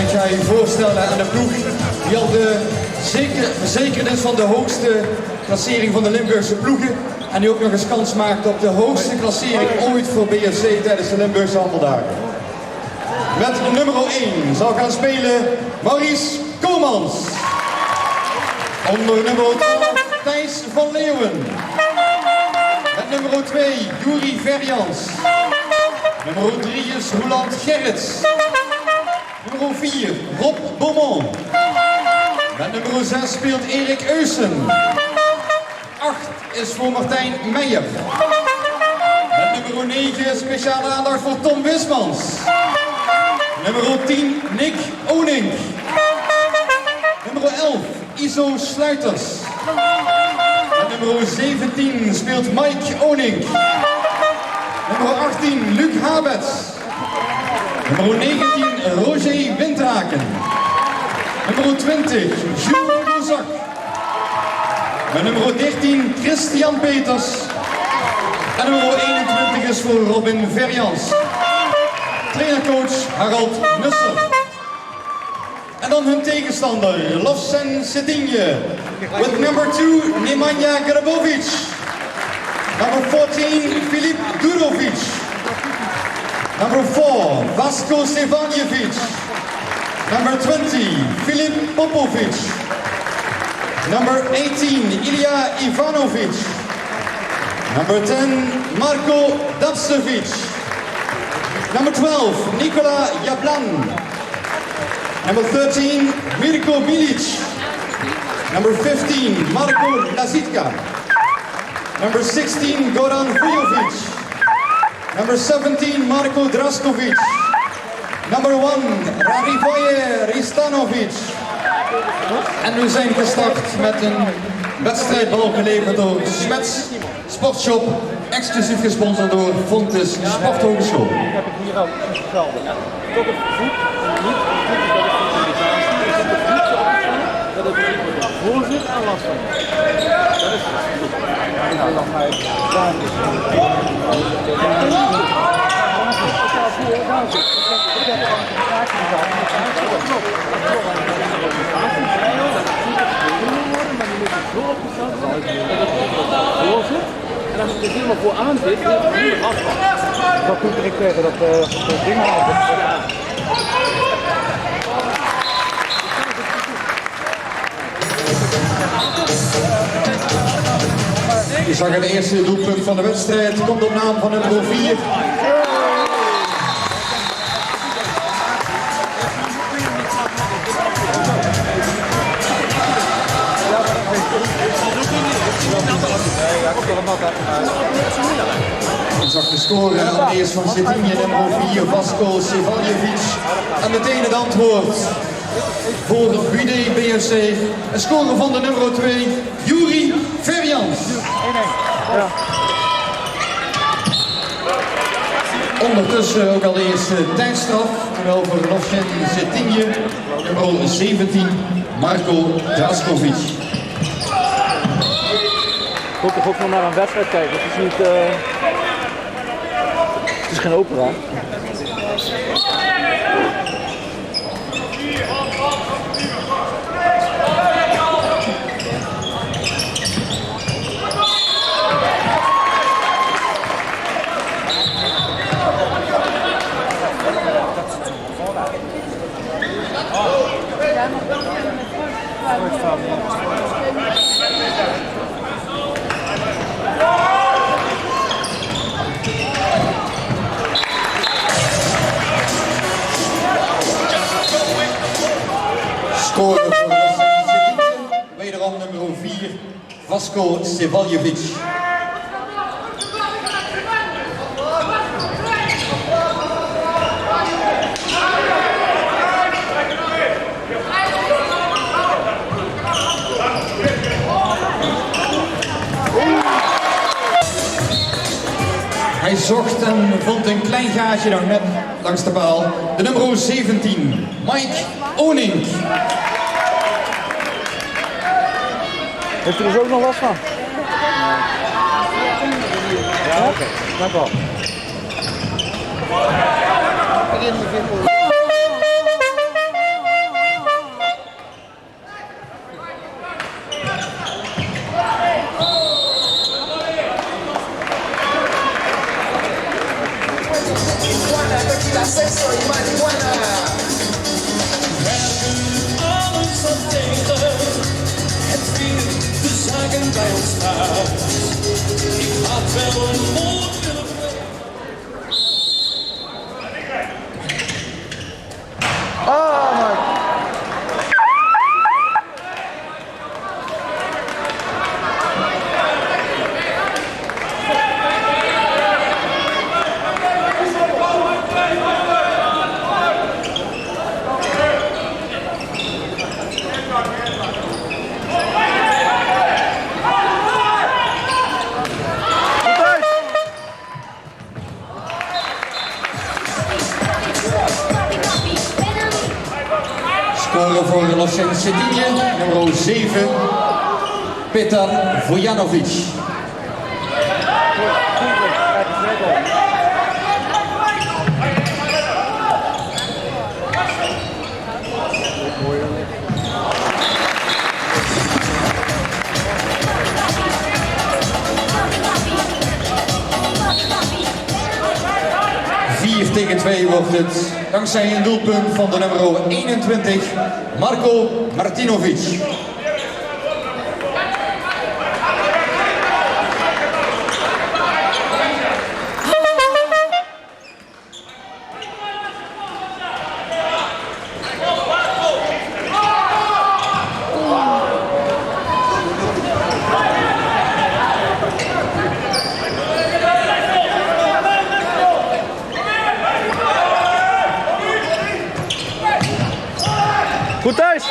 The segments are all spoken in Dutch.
Ik ga u voorstellen aan de ploeg die al verzekerd is van de hoogste klassering van de Limburgse ploegen. En die ook nog eens kans maakt op de hoogste klassering ooit voor BFC tijdens de Limburgse Handeldagen. Met nummer 1 zal gaan spelen Maurice Komans. Onder nummer 12 Thijs van Leeuwen. Met nummer 2 Juri Verjans. Nummer 3 is Roland Gerrits. Nummer 4 Rob Beaumont. Met nummer 6 speelt Erik Eusen. 8 is voor Martijn Meijer. Met nummer 9 speciale aandacht voor Tom Wismans. Nummer 10 Nick Onink. Nummer 11 Iso Sluiters. Met nummer 17 speelt Mike Onink. Nummer 18 Luc Habets. Nummer 19 Roger Wintraken. Nummer 20 Jules Lozak. Met nummer 13 Christian Peters. En nummer 21 is voor Robin Verjans. Trainercoach Harald Nusser. En dan hun tegenstander, Lovsen Sedinje. With number 2 Nemanja Grabovic. Number 14 Filip Durovic. Number 4 Vasko Stevanjevic. Number 20 Filip Popovic. Number 18 Ilya Ivanovic. Number 10 Marko Davsevic. Number 12 Nikola Jablan. Number 13 Mirko Milic. Number 15 Marko Lazitka. Number 16 Goran Vujovic. Number 17 Marko Draskovic. Number 1 Rarivoje Ristanovic. En we zijn gestart met een wedstrijdbal geleverd door Smets Sportshop, exclusief gesponsord door Fontes Sporthogeschool. Heb ik hier ook hetzelfde. Tot het voet en niet dat het niet de voorzit aan last van. Dat is het. Nou, dan ga ik daar en als ik er helemaal voor aan zit, dan is het hier afval. Dat moet ik zeggen, dat ding Je zag het eerste doelpunt van de wedstrijd, komt op naam van nummer 4. Je zag de score allereerst van Sedinje, nummer 4, Vasko Stevanjevic. En meteen het antwoord voor BD BFC. Een score van de nummer 2, Juri Verjans. Ondertussen ook al de eerste tijdstraf, terwijl voor Lovsen Sedinje, nummer 17, Marko Draskovic. Ik moet toch ook nog naar een wedstrijd kijken, het is niet... het is geen opera. Score voor Sedinje, wederom nummer 4, Vasko Stevanjevic. Hij zocht en vond een klein gaatje nog net langs de paal. De nummer 17, Mike Onink. Heeft u er dus ook nog last van? Ja, oké. Dank u wel. Scoren voor Losjen Sedinje, nummer 7, Petar Vujanovic. Tegen 2 wordt het dankzij een doelpunt van de nummer 21, Marko Martinovic. Goed thuis!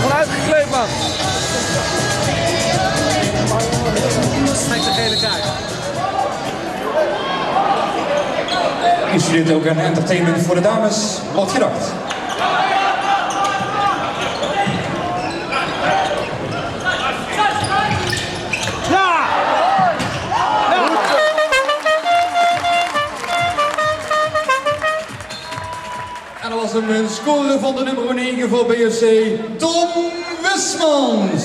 Vanuit gekleed, man. Kijk de gele kaart. Is dit ook een entertainment voor de dames? Wat gedacht? En dat was een score van de nummer 9 voor BSC, Tom Wismans.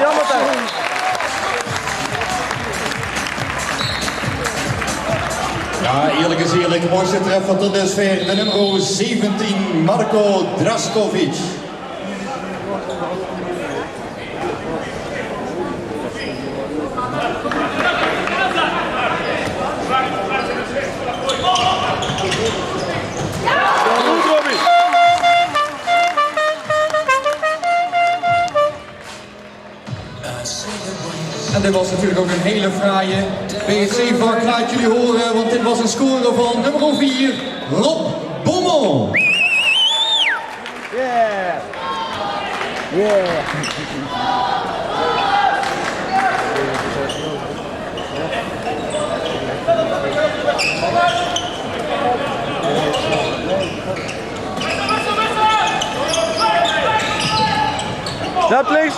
Jammer toch. Ja, eerlijk is eerlijk, mooiste treffer tot dusver, de nummer 17, Marko Draskovic. En dit was natuurlijk ook een hele fraaie BSC-vak, laat jullie horen, want dit was een score van nummer 4, Rob Bommel. Yeah! Yeah! Uit links.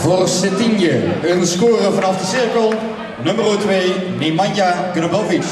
Voor Cetinje, een score vanaf de cirkel, nummer 2, Nemanja Grbovic.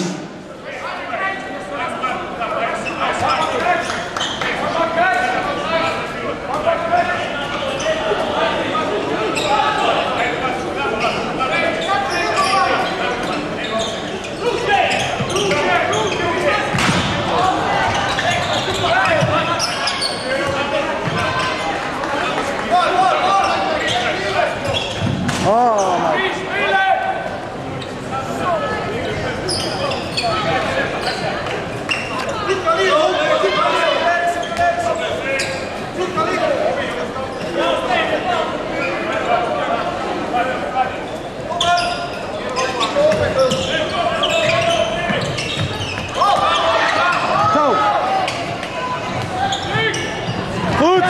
Goed!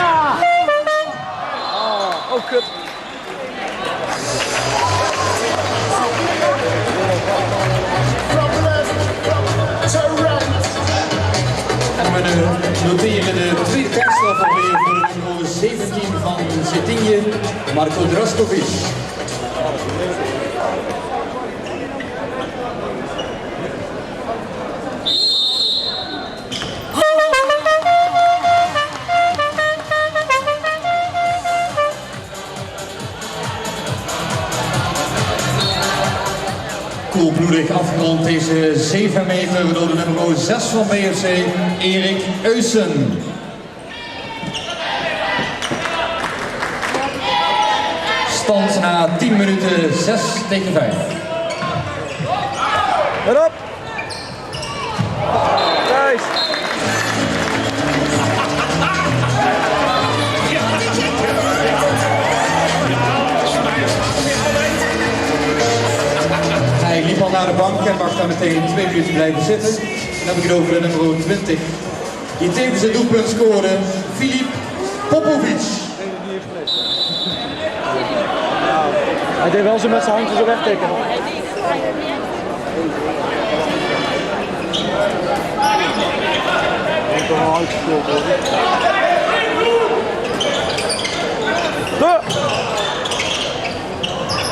Oh, kut. En we noteren de tweede kaartstraf alweer voor het nummer 17 van Cetinje, Marko Draskovic. Koelbloedig afgerond deze 7 meter door de nummer 6 van BFC, Erik Uysen. Stand na 10 minuten 6 tegen 5. Erop! Nice! Hij liep al naar de bank en mag daar meteen 2 minuten blijven zitten. Dan heb ik het over de nummer 20. Die tevens het doelpunt scoorde, Filip Popovic. Hij deed wel zo met zijn handjes zo wegtikken. Ik heb wel uitgespeeld hoor.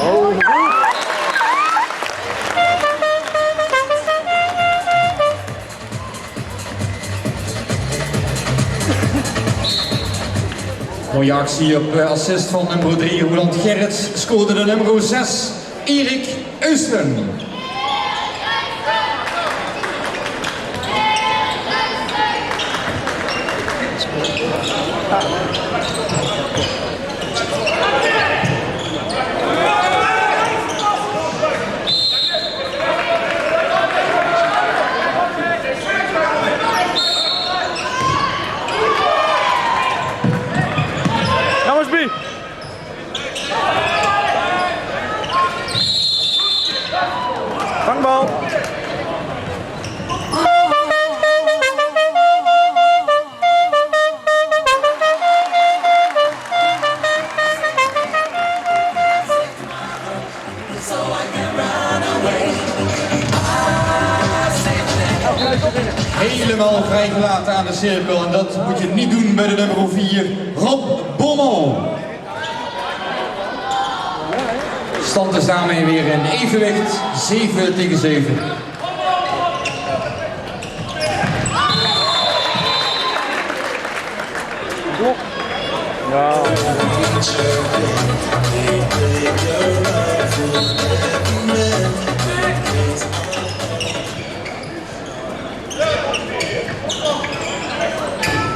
Oh, Mooie actie op assist van nummer 3, Roland Gerrits, scoorde de nummer 6, Erik Uysen. Vangbal. Helemaal vrijgelaten aan de cirkel en dat moet je niet doen bij de nummer 4, Rob Bommel. Stand is daarmee weer in evenwicht, 7 tegen 7. Ja.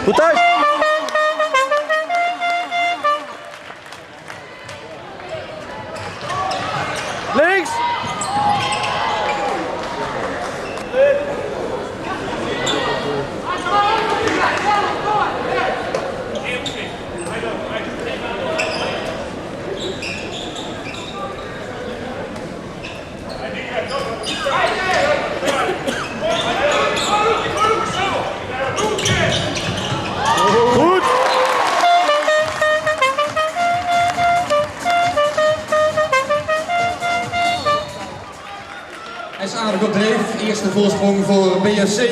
Goed thuis! Links! eerste voorsprong voor BFC.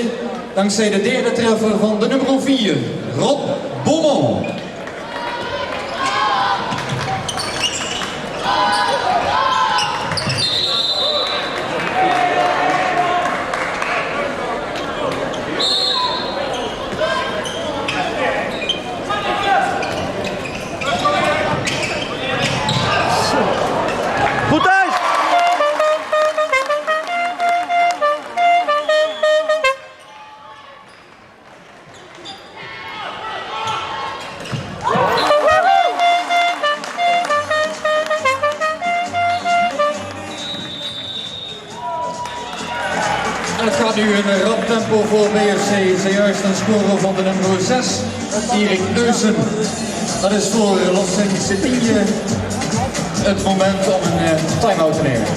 Dankzij de derde treffer van de nummer 4, Rob Beaumont. Goed thuis! En het gaat nu een rap tempo voor BFC. Zojuist een score van de nummer 6, Erik Neusen. Dat is voor Los Cetigne het moment om een time-out te nemen.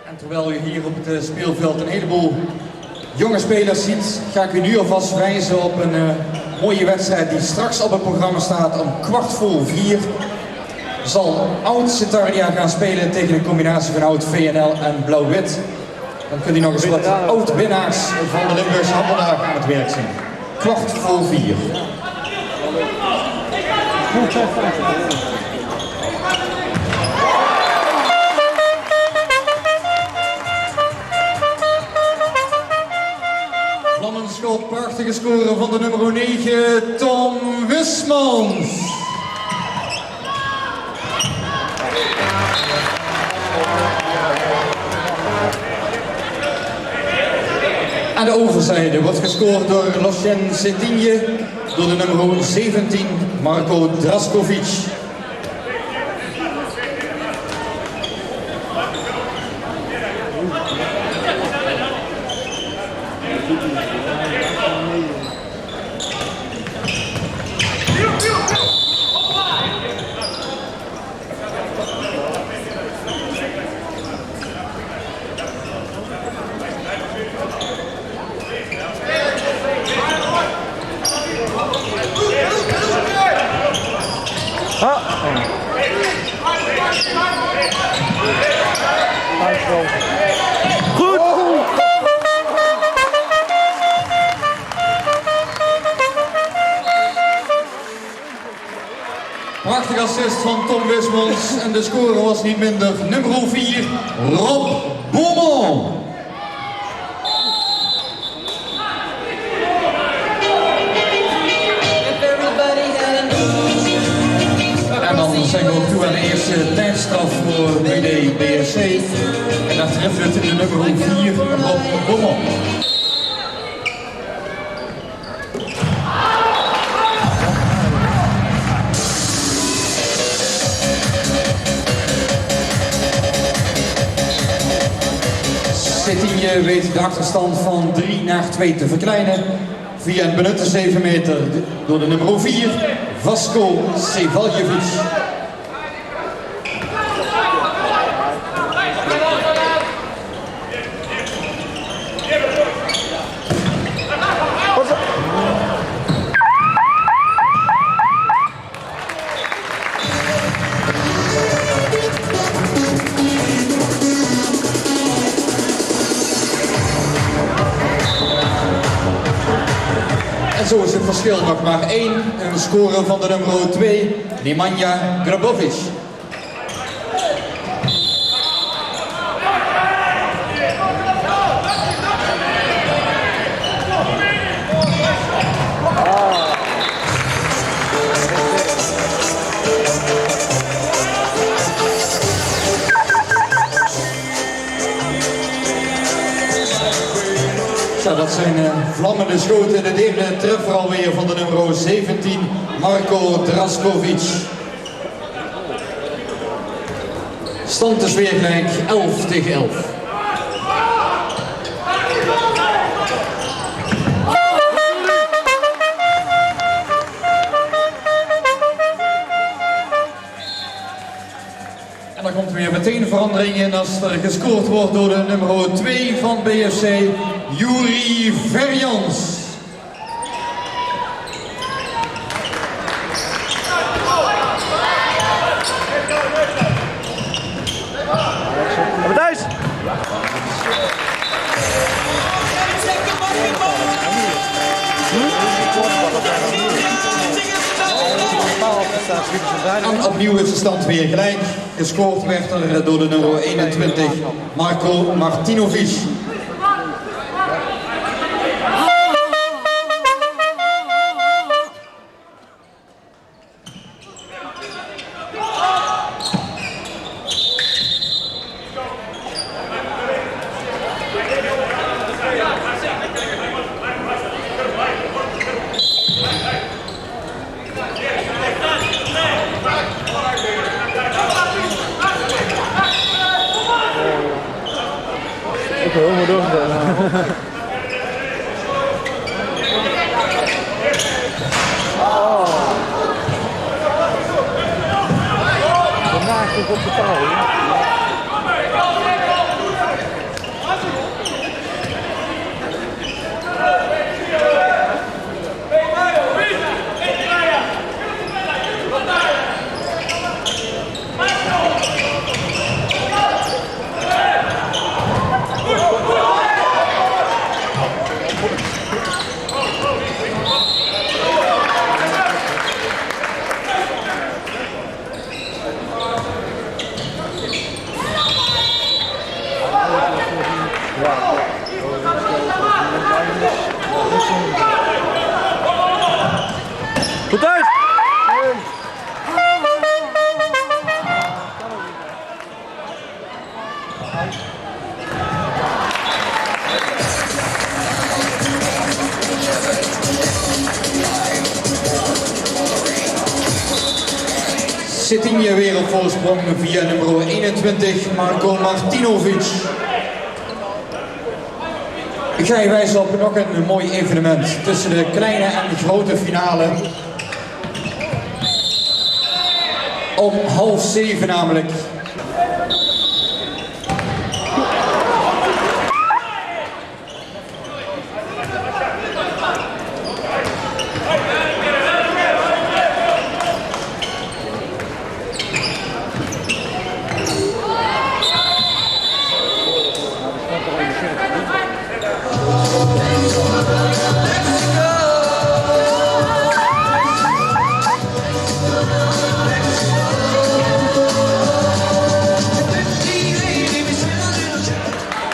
En terwijl u hier op het speelveld een heleboel jonge spelers ziet, ga ik u nu alvast wijzen op een mooie wedstrijd die straks op het programma staat om 4:15. Zal Oud Citardia gaan spelen tegen een combinatie van Oud VNL en Blauw-Wit. Dan kunt u nog eens wat oud-winnaars van de Limburgse Handeldag aan het werk zien. 4:15. Vlammenschot, prachtige score van de nummer 9, Tom Wismans. Aan de overzijde wordt gescoord door Los Cetigne, door de nummer 17, Marko Draskovic. Goed! Prachtig assist van Tom Wismans en de score was niet minder. Nummer 4, Rob Beaumont. En dan zijn we ook toe aan de eerste tijdstraf voor BD BSC. En dat treft het in de nummer 4, Rob Beaumont. Cetigne weet de achterstand van 3 naar 2 te verkleinen via een benutte 7 meter door de nummer 4, Vasko Sevaljevic. En zo is het verschil nog maar 1, een score van de nummer 2, Nemanja Grabovic. Ja, dat zijn vlammende schoten. De derde treffer alweer van de nummer 17, Marko Draskovic. Stand is weer gelijk, 11-11. En dan komt weer meteen verandering in als er gescoord wordt door de nummer 2 van BFC. Yuri Verjans. Matthijs! En opnieuw is de stand weer gelijk. Gescoord werd er door de nummer 21, Marko Martinovic. Ik wil helemaal doorzetten. De naast is op de touw. Goed thuis! Cetinje weer op voorsprong via nummer 21, Marko Martinovic. Ik ga je wijzen op nog een mooi evenement tussen de kleine en de grote finale. Om 6:30 namelijk.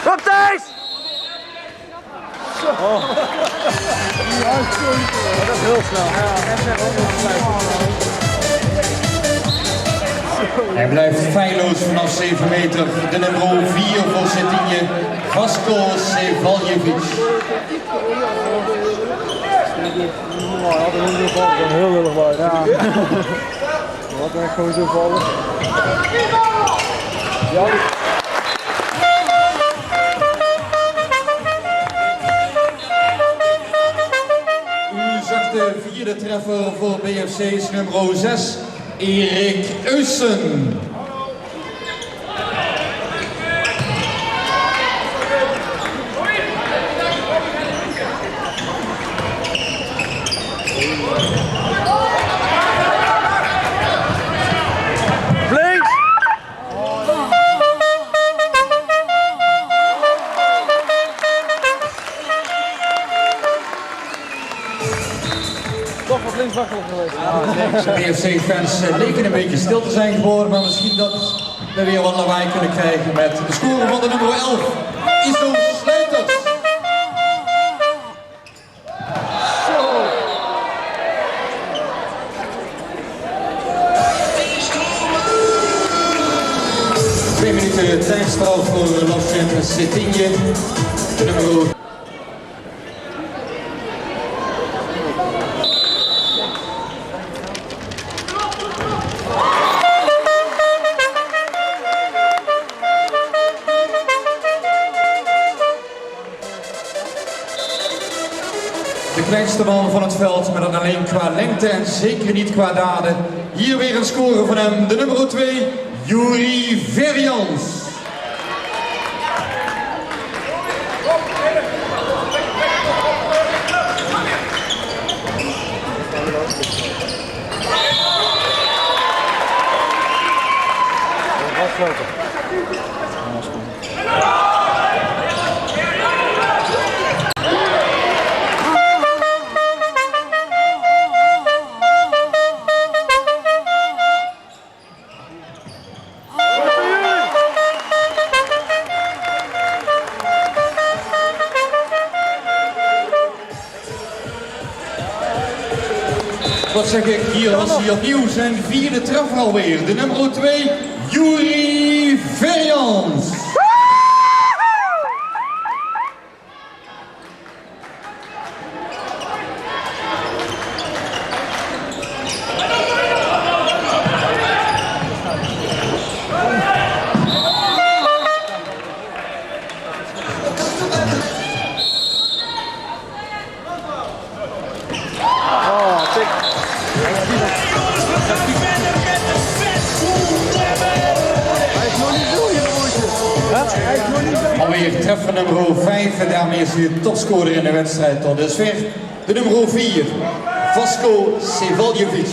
Kom Thijs! Oh. Dat is heel snel. Hij blijft feilloos vanaf 7 meter. De nummer 4 voor Cetinje, Vasko Sevaljevic. Heel erg waar. Ja. Wat echt gewoon zo vallen. Ja. U zag de vierde treffer voor BFC's nummer 6, Erik Eusen. Links! Toch wat linkswakkelig geweest. BFC-fans leken een beetje stil te zijn geworden, maar misschien dat we weer wat lawaai kunnen krijgen met de score van de nummer 11, Iso Sluiters. Twee minuten tijdstraf voor Lafayette Cetinje, de nummer. De kleinste man van het veld, maar dan alleen qua lengte en zeker niet qua daden. Hier weer een score van hem, de nummer 2, Yuri Verjans. afgesloten. Wat zeg ik, hier was hij opnieuw zijn vierde treffer alweer. De nummer 2, Yuri Verjans. Alweer treffer nummer 5 en daarmee is hij de topscorer in de wedstrijd tot dusver. De nummer 4, Vasko Sevaljevic.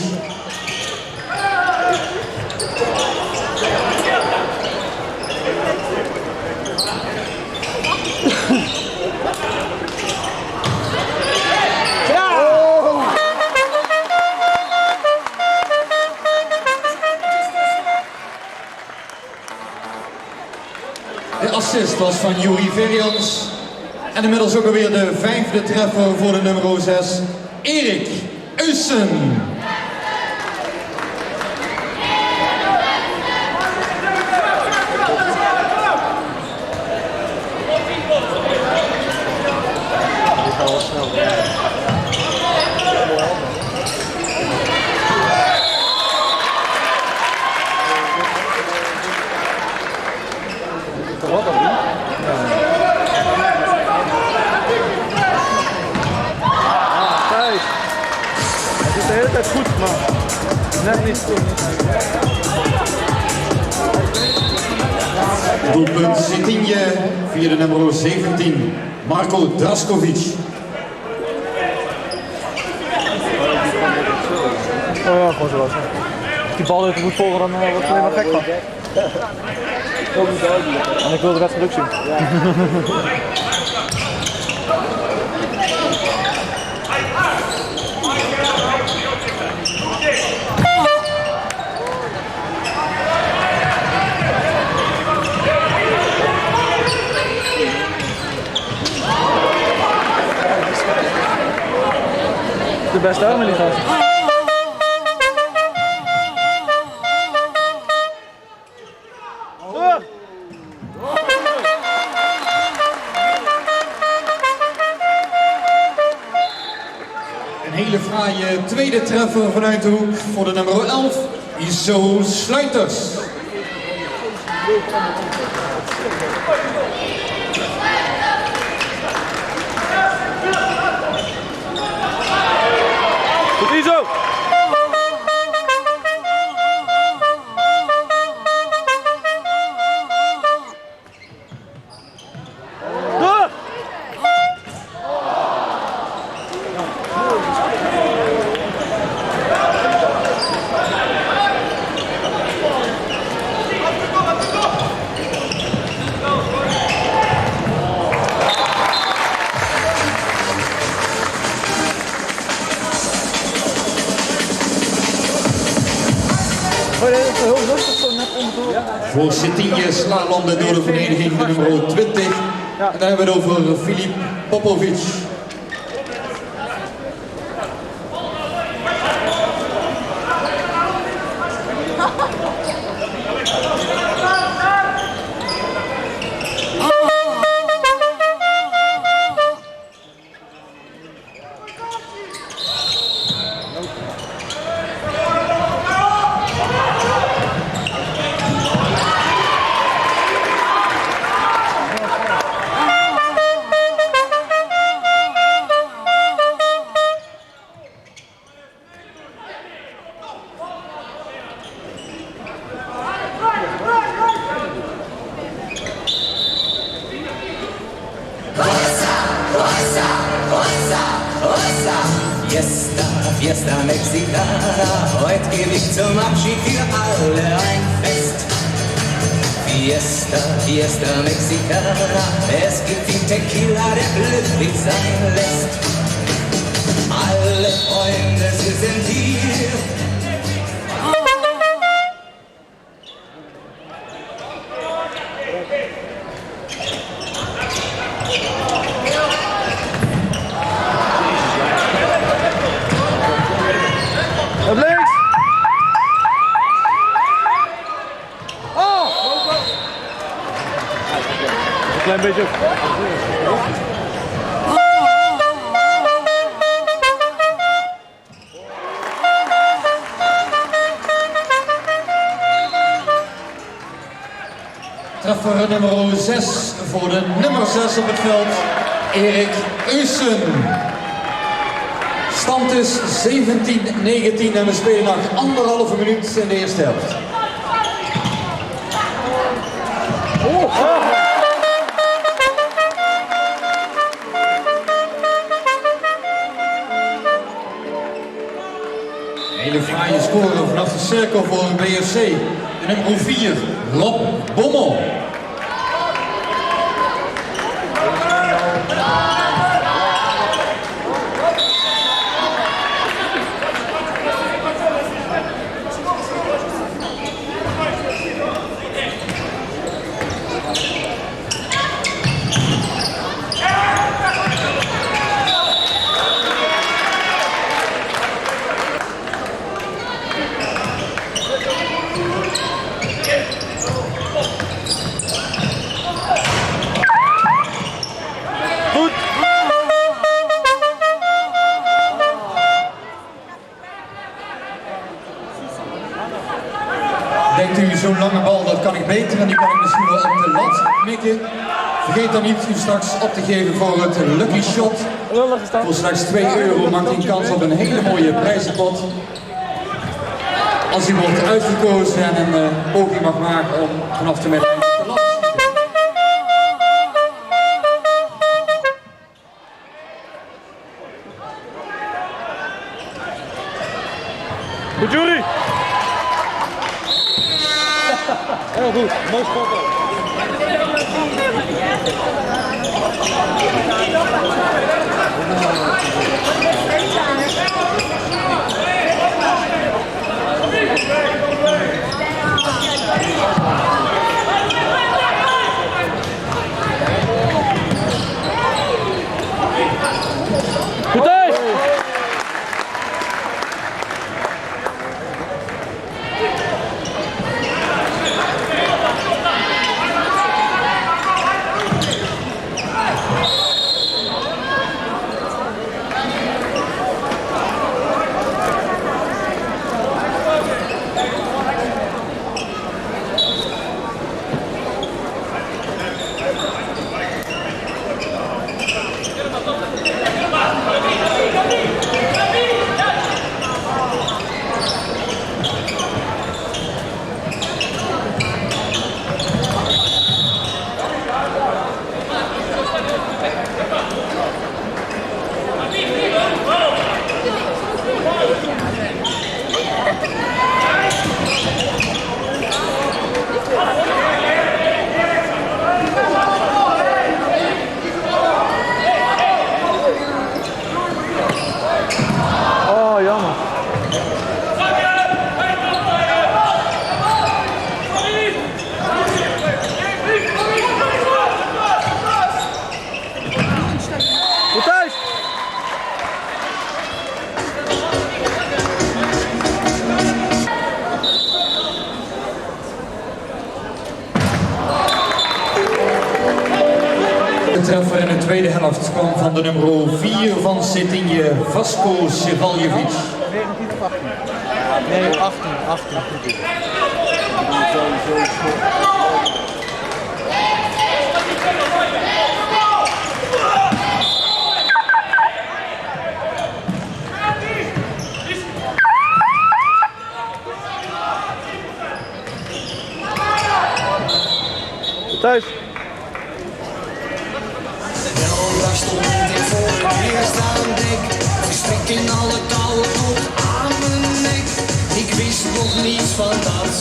De assist was van Yuri Verjans. En inmiddels ook alweer de 5e treffer voor de nummer 6, Erik Uyssen. Wat dan niet? Kijk. Het is de hele tijd goed, maar net niet goed. Doelpunt Cetinje via de nummer 17, Marko Draskovic. Oh ja, gewoon zo was. Die bal heeft goed volgen, dan wordt het alleen maar gek van. En ik wil de wedstrijd ook zien. De beste armen die gast. Een hele fraaie tweede treffer vanuit de hoek voor de nummer 11, Iso Sluiters. Goed Iso! Voor Cetinje slalomde door de vereniging de nummer 20. En daar hebben we het over Filip Popovic. Fiesta, Fiesta Mexicana, heute gebe ich zum Abschied für alle ein Fest. Fiesta, Fiesta Mexicana, es gibt den Tequila, der glücklich sein lässt. Alle Freunde, sie sind hier. Op links! Oh! Een klein beetje. Treffer nummer 6 voor de nummer 6 op het veld, Erik Eusen. Stand is 17-19 en we spelen nog 1,5 minuut in de eerste helft. Hele fraaie score vanaf de cirkel voor BFC. De nummer 4, Rob Bommel. Denkt u, zo'n lange bal, dat kan ik beter en die kan ik misschien wel op de lat mikken. Vergeet dan niet u straks op te geven voor het Lucky Shot. Voor slechts €2 maakt u een kans op een hele mooie prijzenpot. Als u wordt uitgekozen en een poging mag maken om vanaf de middag te lat te schieten. Goed, Jury! Heel goed, mooi schot ook. Goed thuis! Oh, jammer. Goed thuis! De treffer in de tweede helft kwam van de nummer 4 van Cetinje, Vasko Sevaljevic. 19 of 18? Nee, 18 goed is het. Thuis! Daar stond ik voor het eerst aan dek. Verstrikt in alle touwen tot aan mijn nek. Ik wist nog niets van dat.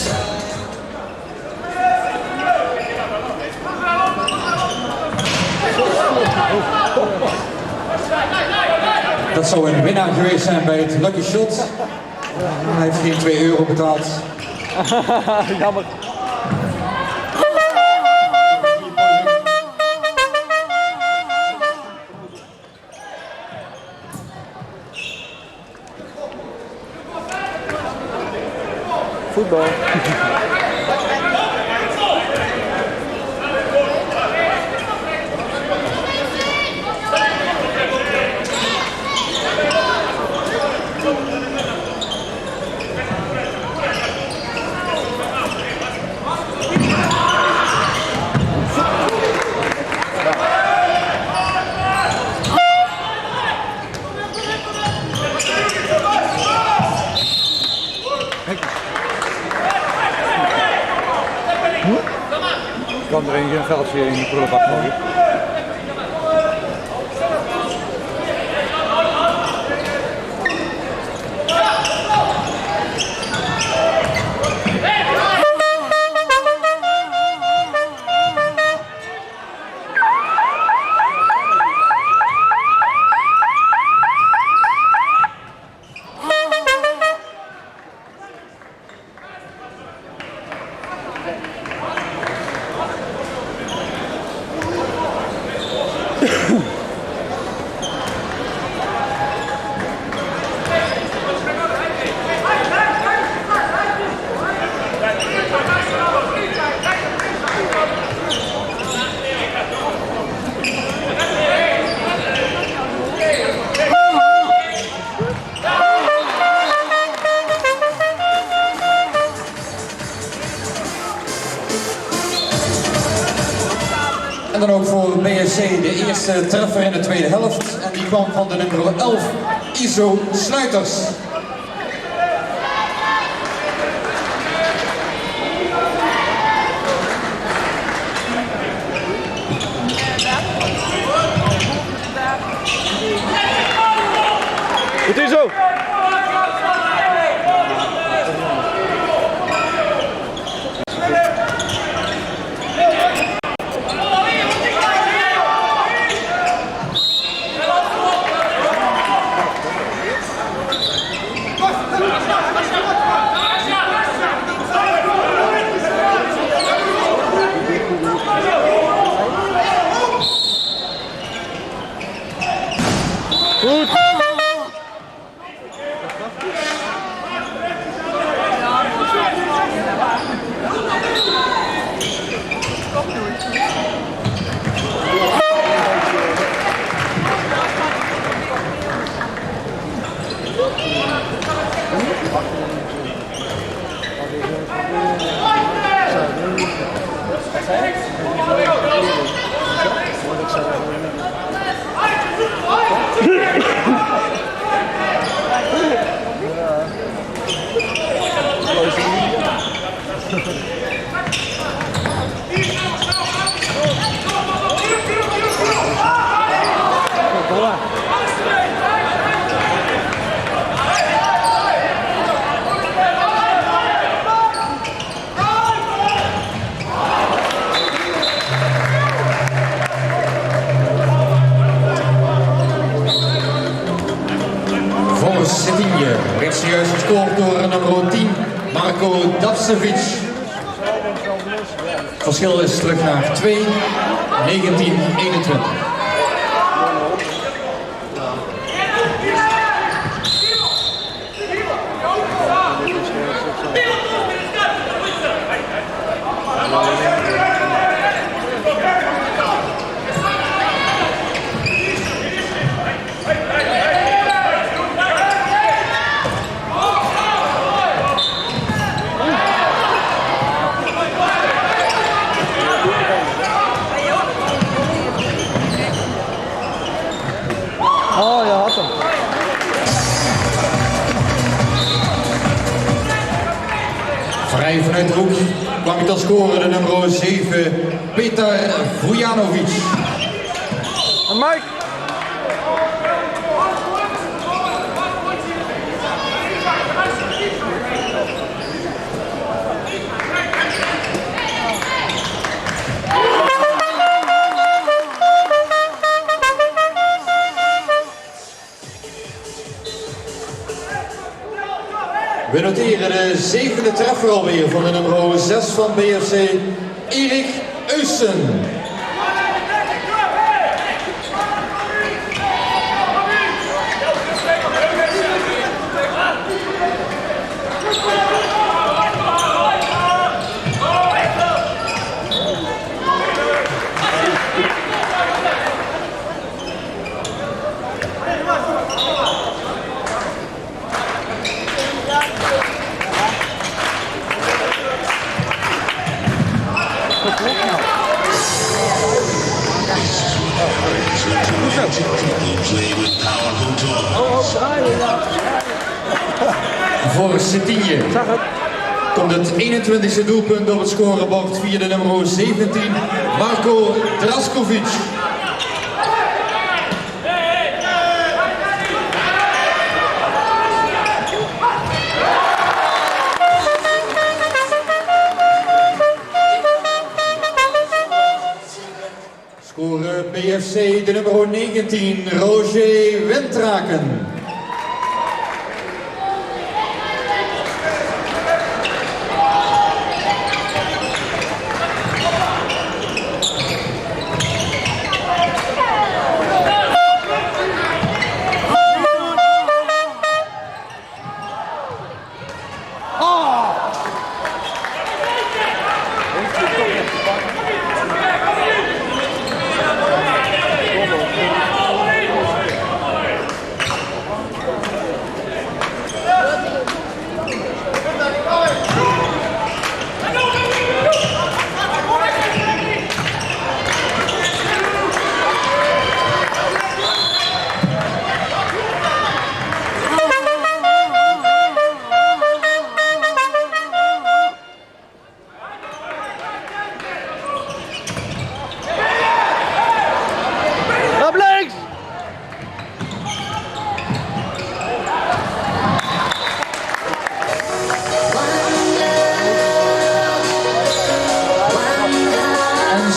Dat zou een winnaar geweest zijn bij het Lucky Shot. Hij heeft geen 2 euro betaald. Jammer. Voetbal. Kan er een veldje in de prullenbak gooien. En dan ook voor BSC de eerste treffer in de tweede helft. En die kwam van de nummer 11, Iso Sluiters. Goed Iso! Goed! Voor Cetinje werd zojuist gescoord door nummer 10, Marko Davcevic. Het verschil is terug naar 2, 19, 21. Oh ja, had hem. Vrij vanuit de hoek kwam hij tot scoren de nummer 7, Petar Vujanovic. En Mike! We noteren de 7e treffer alweer van de nummer 6 van BFC, Erik Eusten. Voor Cetinje komt het 21e doelpunt op het scorebord via de nummer 17, Marko Draskovic. Score BFC de nummer 19, Roger Wintraken.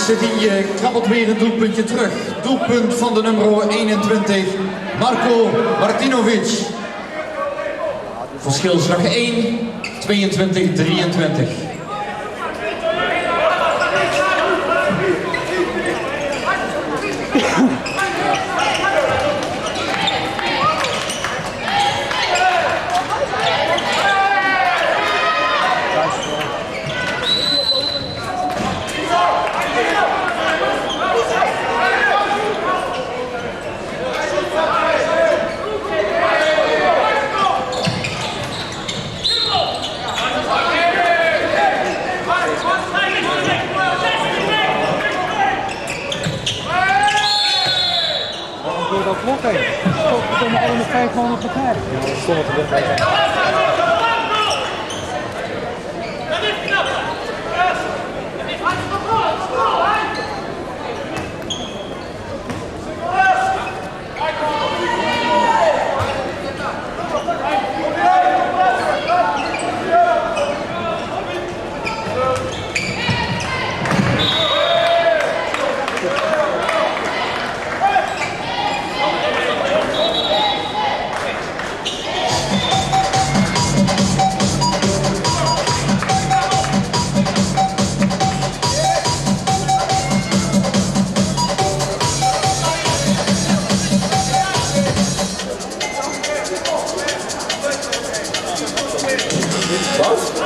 Cetinje krabbelt weer een doelpuntje terug. Doelpunt van de nummer 21, Marko Martinovic. Verschilslag 1, 22-23. Dat klopt heen. We komen allemaal 5 man op elkaar. Ja, dat stond er bij.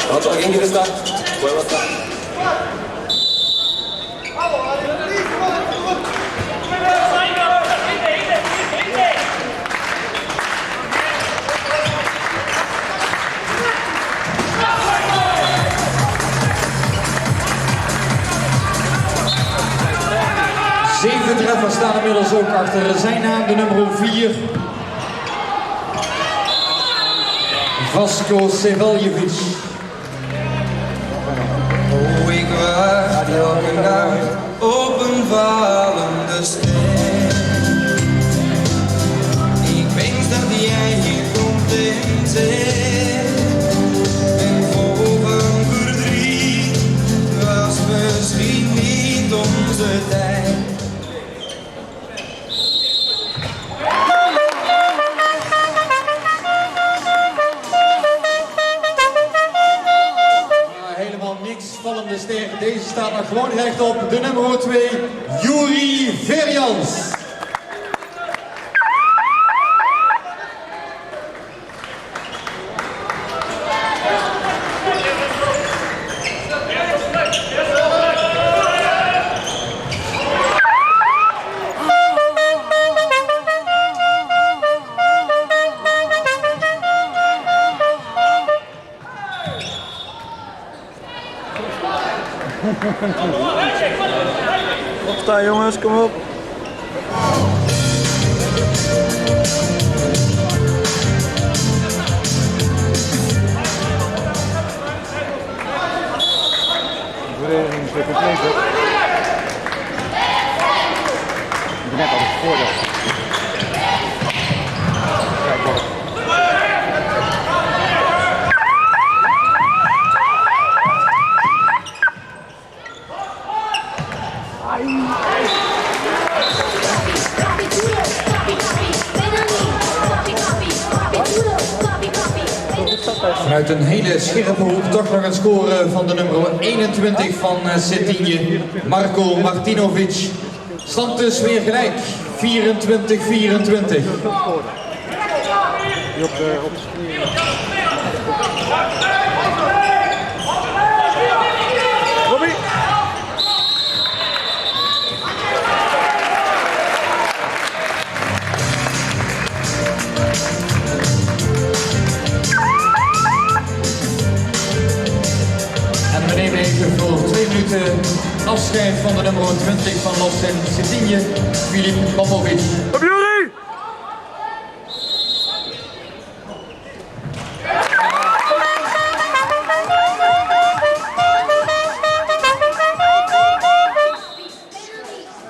¿Cuánto? ¿Quién quiere estar? Puedo estar. Zeven treffers staan inmiddels ook achter zijn naam, de nummer 4. Vasko Sevaljevic. Oh, ik wacht elke nacht op een vallende ster. Ik wens dat jij hier komt en zegt. En vol van verdriet was misschien niet onze tijd. de ster. Deze staat nog gewoon rechtop. De nummer 2, Yuri Verjans. Opstaan jongens, kom op. Vereniging zit het leeg op. Ik ben net al het voordeel. Kijk maar. Vanuit een hele scherpe hoek toch nog een score van de nummer 21 van Cetinje, Marko Martinovic. Stand dus weer gelijk, 24-24. Op de screen. Robbie! En we nemen even voor 2 minuten afscheid van de nummer 20 van Lossin Cetinje, Filip Popovic. Op Yuri!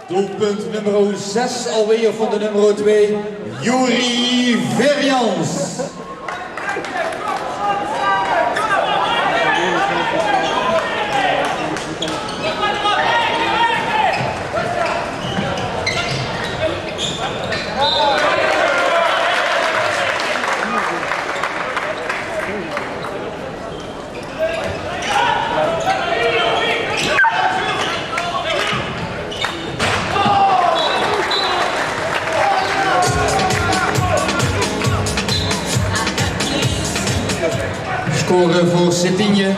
Doelpunt nummer 6 alweer van de nummer 2, Yuri Verjans. Score voor Cetinje.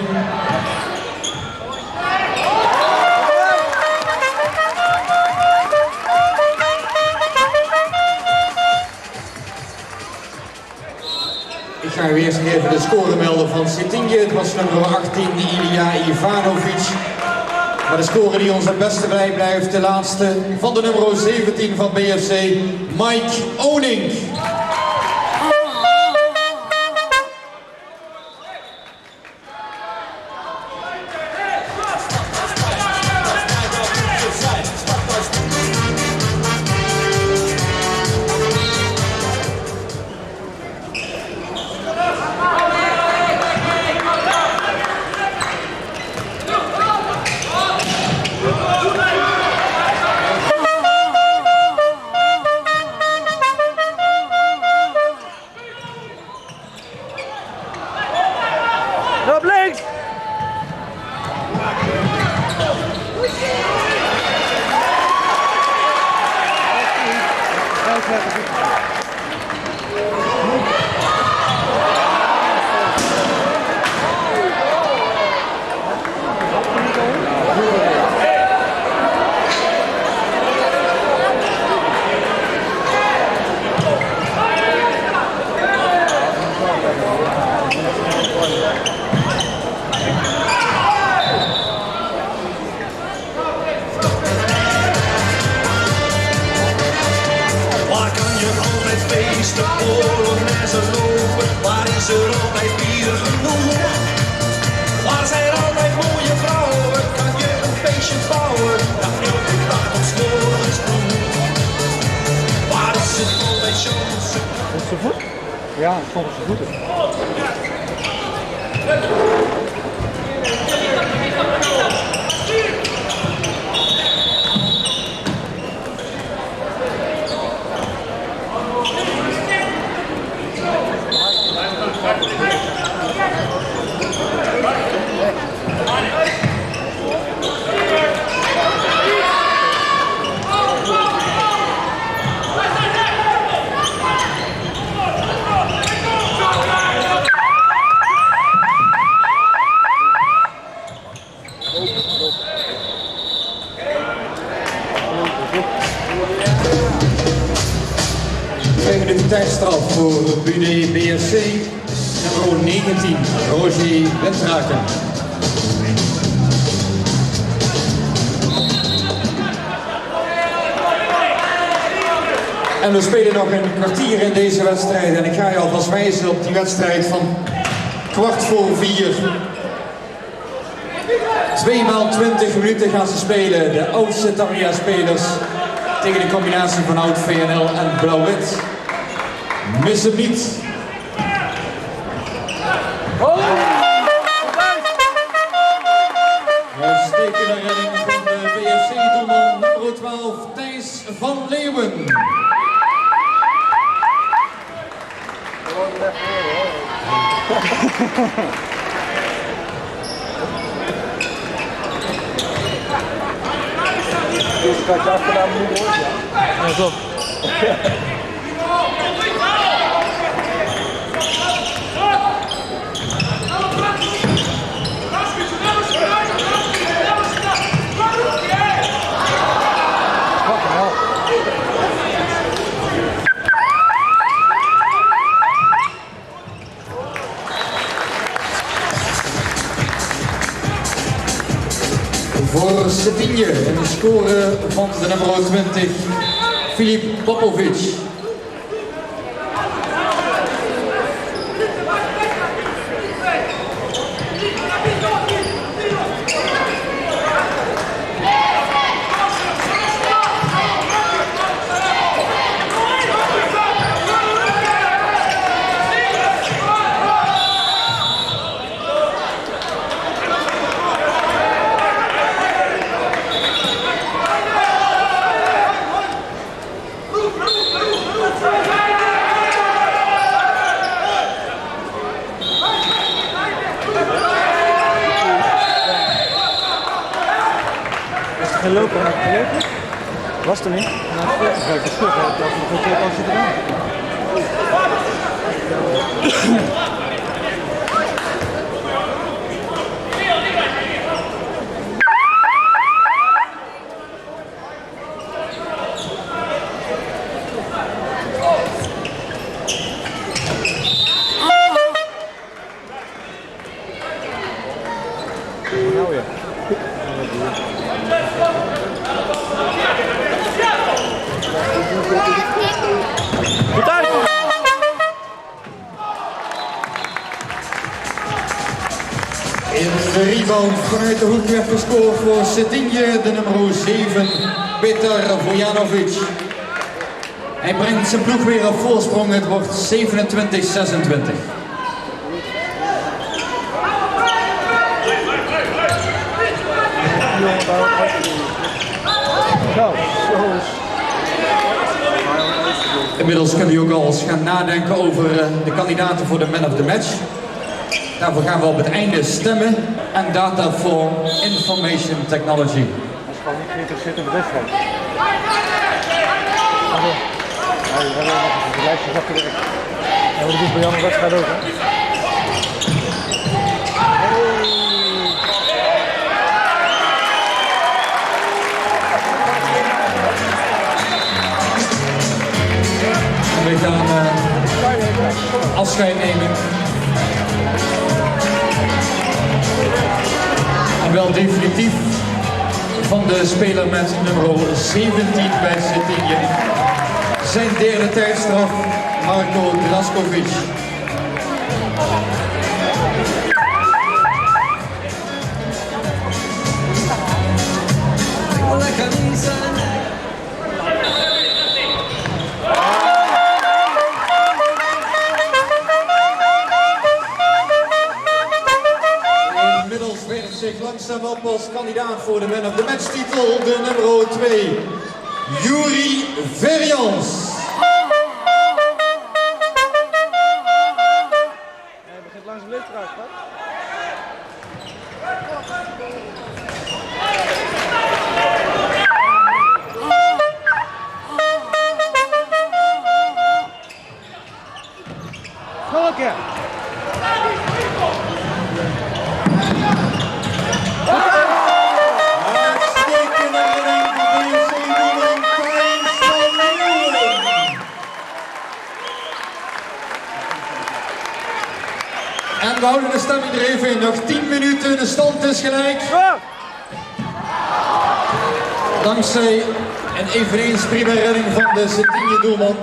Ik ga u eerst even de score melden van Cetinje. Het was nummer 18, Ilija Ivanovic. Maar de score die ons het beste blijft, de laatste van de nummer 17 van BFC, Mike Oning. Op links! Waar kan je altijd feesten, polonaise lopen? Waar is er altijd bier genoeg? Waar zijn altijd mooie vrouwen? Kan je een feestje bouwen? Dat elke dag tot 's morgens vroeg. Waar is het altijd chance? Op zijn voet? Ja, het stond op zijn voeten. BSC, nummer 19, Roger Wintraken. En we spelen nog een kwartier in deze wedstrijd en ik ga je alvast wijzen op die wedstrijd van 4:15. 2 maal 20 minuten gaan ze spelen, de oudste Tamiya-spelers tegen de combinatie van oud VNL en blauw-wit. Mis hem niet. Uitstekende redding van de BFC-doelman nummer 12, Thijs van Leeuwen. Deze gaat je achternaam niet hoor. Ja, zo. Voor Cetinje en de score van de nummer 20, Filip Popovic. Geen lopen naar het project? Was er niet? Nou, het is wel terug, hè. Dat is een keer als je eraan. Nou ja. In de rebound vanuit de hoek werd gescoord voor Cetinje, de nummer 7, Petar Vojanovic. Hij brengt zijn ploeg weer op voorsprong, het wordt 27-26. Inmiddels kunnen we ook al eens gaan nadenken over de kandidaten voor de Man of the Match. Daarvoor gaan we op het einde stemmen en Data for Information Technology. Hij is gewoon niet geïnteresseerd in de wedstrijd. We hebben nog een lijstje afgewerkt. Ja, maar dat is bij jou een wedstrijd ook, hè? En we gaan afscheid nemen. En wel definitief van de speler met nummer 17 bij Cetinje. Zijn derde tijdstraf, Marko Draskovic. Inmiddels werkt zich langzaam op als kandidaat voor de Man of the Match titel, de nummer 2, Yuri Verjans. Hij begint langs de leefstraat, hè? Nog een keer. Uitstekende redding van BFC-doelman Thijs van Leeuwen. En we houden de stemming er even in. Nog 10 minuten, de stand is gelijk. Dankzij een eveneens prima redding van de Cetinje doelman.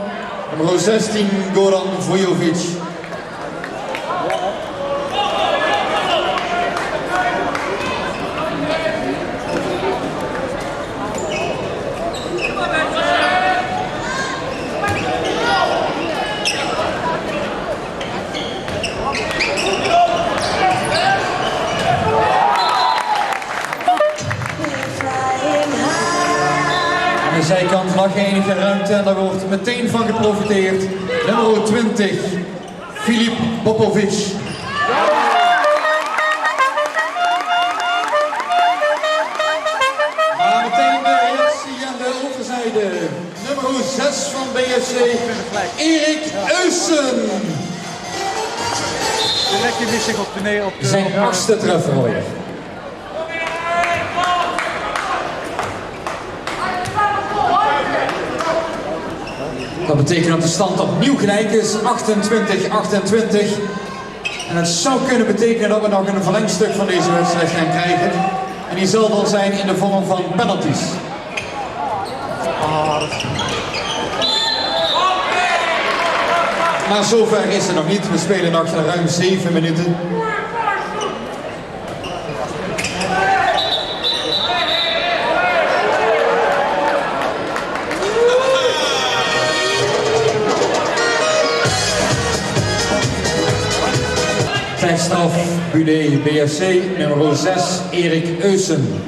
Nummer 16, Goran Vujovic. Aan de zijkant lag enige ruimte en daar wordt meteen van geprofiteerd. Nummer 20, Filip Popovic. Maar meteen de reactie aan de overzijde. Nummer 6 van BFC, Erik Uyssen. Lekker missing op de Zijn 8e treffer alweer. Dat betekent dat de stand opnieuw gelijk is, 28-28. En het zou kunnen betekenen dat we nog een verlengstuk van deze wedstrijd gaan krijgen. En die zal dan zijn in de vorm van penalties. Maar zover is het nog niet. We spelen nog ruim 7 minuten. Tijdstraf, Budé BFC, nummer 6, Erik Uyssen.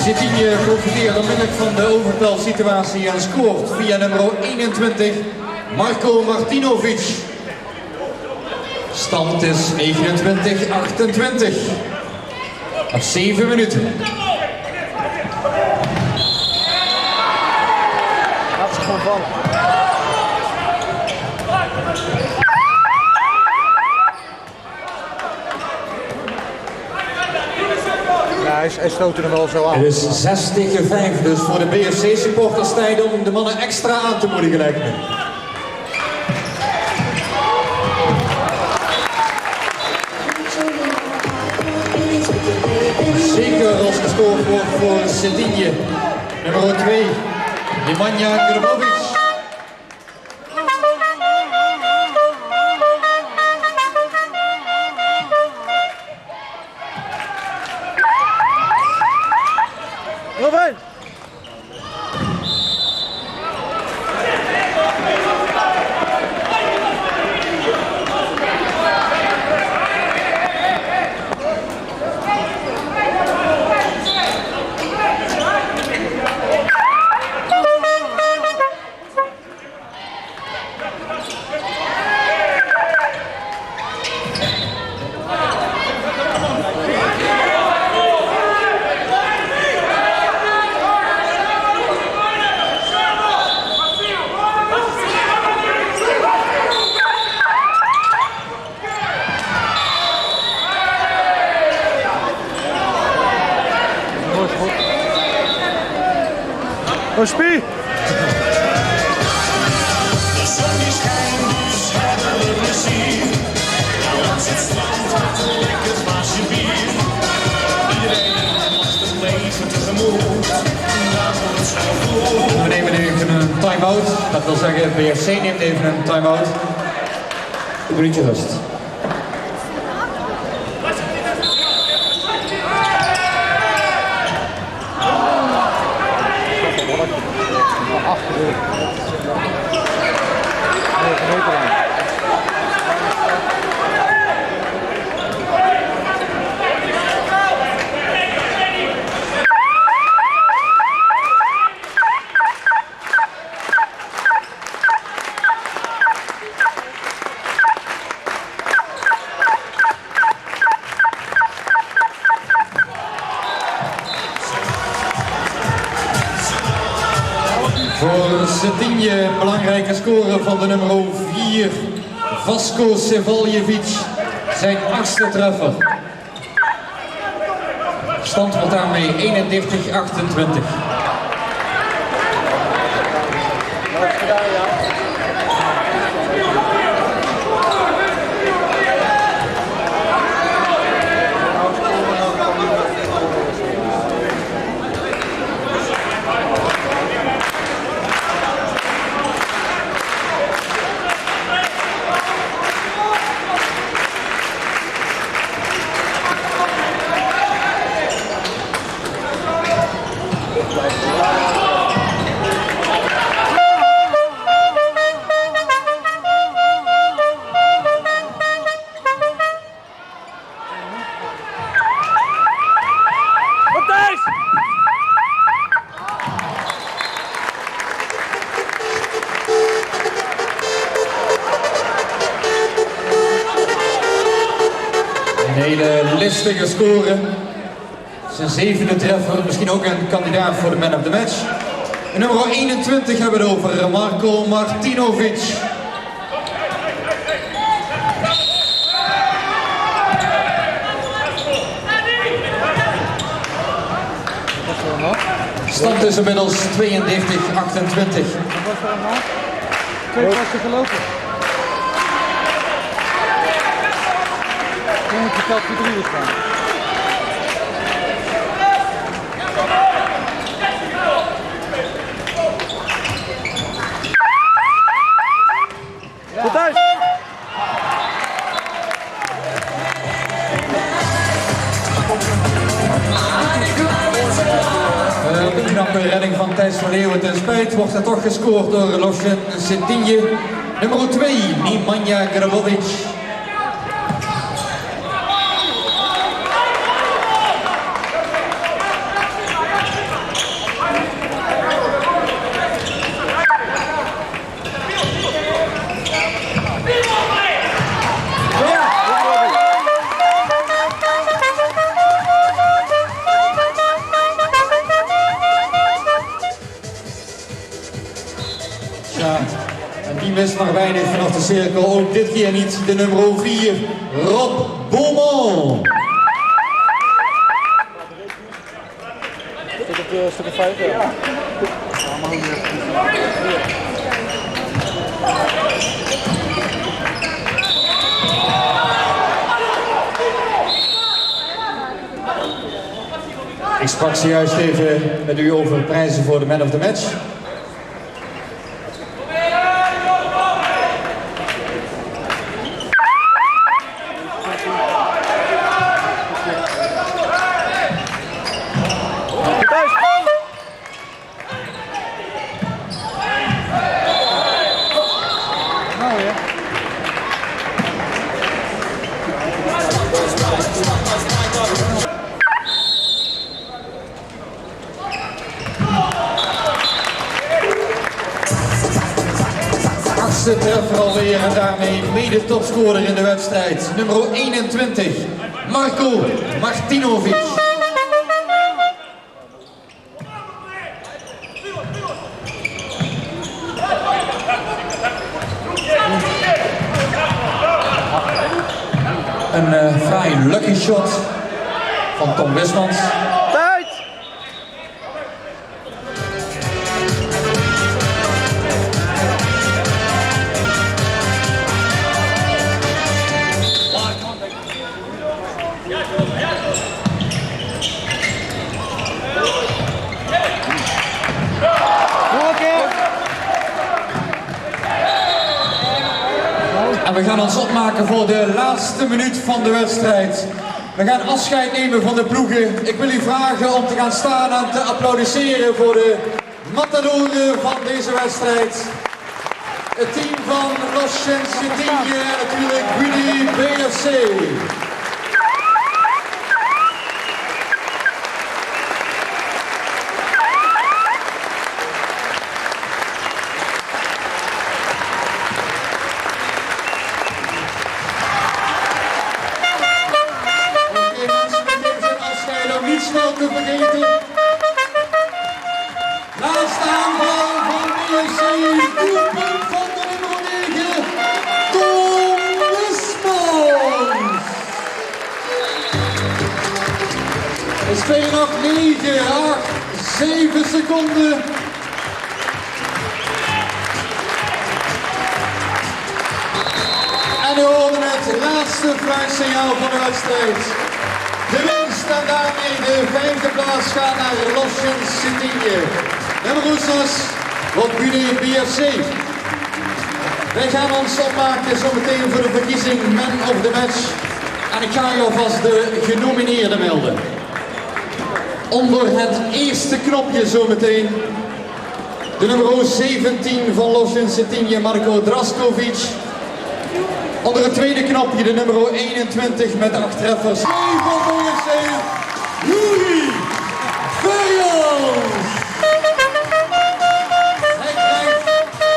Cetinje profiteert onmiddellijk van de overtalsituatie en scoort via nummer 21, Marko Martinovic. Stand is 29-28. Nog 7 minuten. Laat ze gewoon vallen. Ja, hij stootte hem wel zo aan. Het is 6-5, dus voor de BFC supporters tijd om de mannen extra aan te moedigen lijkt me. Zeker als gescoord wordt voor Cetinje. Nummer 2, Nemanja Grbovic. Robin! Oh, Spie! De zon die schijnt, dus hebben we plezier. Nou, langs het strand gaat een lekker glaasje bier. Iedereen mag het leven tegemoet. Daar wordt het snel voor. We nemen even een time-out. Dat wil zeggen, BFC neemt even een time-out. Een minuutje rust. Voor Cetinje belangrijke score van de nummer 4, Vasko Sevaljevic, zijn 8e treffer. Stand wordt daarmee 31-28. Een hele listige score. Zijn 7e treffer, misschien ook een kandidaat voor de man of the match. En nummer 21 hebben we het over Marko Martinovic. Stand is inmiddels 32-28. Wat was er aan de hand? 2 passen gelopen. Toen moet je veld voor 3 staan. Goed thuis! Een knappe redding van Thijs van Leeuwen ten spijt wordt er toch gescoord door Losjen Cetinje. Nummer 2, Nemanja Grabovic. Ja, en die mist maar weinig vanaf de cirkel. Ook dit keer niet de nummer 4, Rob Beaumont. Zit op stuk 5, ja. Ik sprak zojuist even met u over prijzen voor de man of the match. Achtste treffer alweer en daarmee mede topscorer in de wedstrijd. Nummer 21, Marko Martinovic. Een fraai lucky shot van Tom Wismans. Tijd! En we gaan ons opmaken voor de laatste minuut van de wedstrijd. We gaan afscheid nemen van de ploegen. Ik wil u vragen om te gaan staan en te applaudisseren voor de matadoren van deze wedstrijd. Het team van Losjen Cetinje en natuurlijk Buddy BFC. Niet snel te vergeten. Laatste aanval van BFC. Doelpunt van de nummer 9. Tom Wismans. We spelen nog 9, 8, 7 seconden. En we horen het laatste fluitsignaal van de wedstrijd. De winst en daarmee de 5e plaats gaat naar Losjens Cetinje. Nummer 6 wordt Budé BFC. Wij gaan ons opmaken zometeen voor de verkiezing Man of the Match. En ik ga je alvast de genomineerden melden. Onder het eerste knopje zometeen de nummer 17 van Losjens Cetinje, Marko Draskovic. Onder het tweede knopje de nummer 21 met 8 treffers. Van BFC, Juri Verjans. Hij krijgt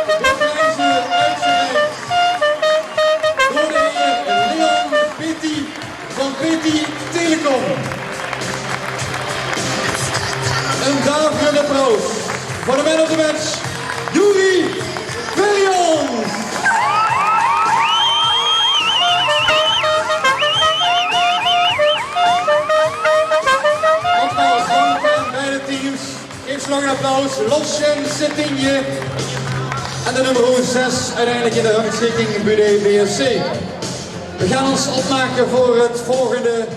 de prijzen uitgereikt door de heer Leon Pitti van Pitti Telecom. Een daverende applaus voor de man of the match, Juri Verjans. Geef nog een applaus, Losjens Cetinje en de nummer 6 uiteindelijk in de rangschikking Budé BFC. We gaan ons opmaken voor het volgende